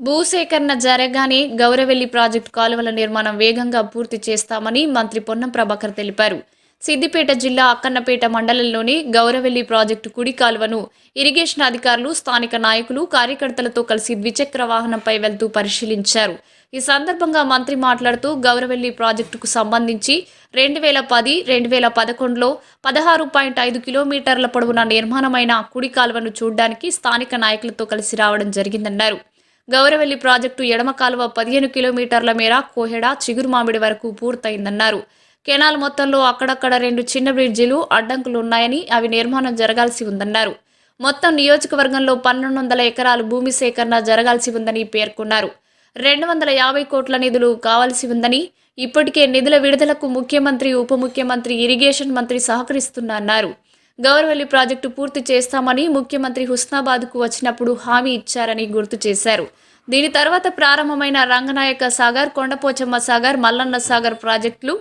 భూసేకరణ జరగగానే గౌరవెల్లి ప్రాజెక్టు కాలువల నిర్మాణం వేగంగా పూర్తి చేస్తామని మంత్రి పొన్నం ప్రభాకర్ తెలిపారు. సిద్దిపేట జిల్లా అక్కన్నపేట మండలంలోని గౌరవెల్లి ప్రాజెక్టు కుడి కాలువను ఇరిగేషన్ అధికారులు, స్థానిక నాయకులు, కార్యకర్తలతో కలిసి ద్విచక్ర వాహనంపై వెళ్తూ పరిశీలించారు. ఈ సందర్భంగా మంత్రి మాట్లాడుతూ గౌరవెల్లి ప్రాజెక్టుకు సంబంధించి 2010, 2011లో 16.5 కిలోమీటర్ల పొడవున నిర్మాణమైన కుడి కాలువను చూడడానికి స్థానిక నాయకులతో కలిసి రావడం జరిగిందన్నారు. గౌరవెల్లి ప్రాజెక్టు ఎడమ కాలువ 15 కిలోమీటర్ల మేర కోహెడ, చిగురుమామిడి వరకు పూర్తయిందన్నారు. కెనాల్ మొత్తంలో అక్కడక్కడ 2 చిన్న బ్రిడ్జిలు, అడ్డంకులు ఉన్నాయని అవి నిర్మాణం జరగాల్సి ఉందన్నారు. మొత్తం నియోజకవర్గంలో 1200 ఎకరాలు భూమి సేకరణ జరగాల్సి ఉందని పేర్కొన్నారు. 250 కోట్ల నిధులు కావాల్సి ఉందని, ఇప్పటికే నిధుల విడుదలకు ముఖ్యమంత్రి, ఉప ముఖ్యమంత్రి, ఇరిగేషన్ మంత్రి సహకరిస్తున్నారు. గౌరవెల్లి ప్రాజెక్టు పూర్తి చేస్తామని ముఖ్యమంత్రి హుస్నాబాద్కు వచ్చినప్పుడు హామీ ఇచ్చారని గుర్తు చేశారు. దీని తర్వాత ప్రారంభమైన రంగనాయక సాగర్, కొండపోచమ్మ సాగర్, మల్లన్న సాగర్ ప్రాజెక్టులు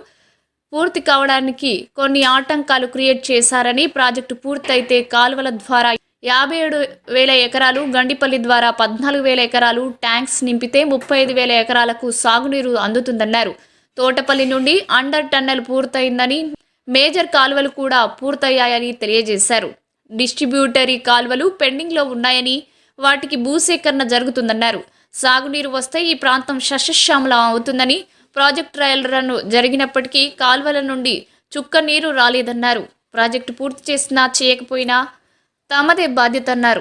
పూర్తి కావడానికి కొన్ని ఆటంకాలు క్రియేట్ చేశారని, ప్రాజెక్టు పూర్తయితే కాలువల ద్వారా 57,000 ఎకరాలు, గండిపల్లి ద్వారా 14,000 ఎకరాలు, ట్యాంక్స్ నింపితే 35,000 ఎకరాలకు సాగునీరు అందుతుందన్నారు. తోటపల్లి నుండి అండర్ టన్నెల్ పూర్తయిందని, మేజర్ కాలువలు కూడా పూర్తయ్యాయని తెలియజేశారు. డిస్ట్రిబ్యూటరీ కాలువలు పెండింగ్లో ఉన్నాయని, వాటికి భూసేకరణ జరుగుతుందన్నారు. సాగునీరు వస్తే ఈ ప్రాంతం సస్యశ్యామలం అవుతుందని, ప్రాజెక్టు ట్రయల్ రన్ జరిగినప్పటికీ కాలువల నుండి చుక్క నీరు రాలేదన్నారు. ప్రాజెక్టు పూర్తి చేసినా చేయకపోయినా తమదే బాధ్యత అన్నారు.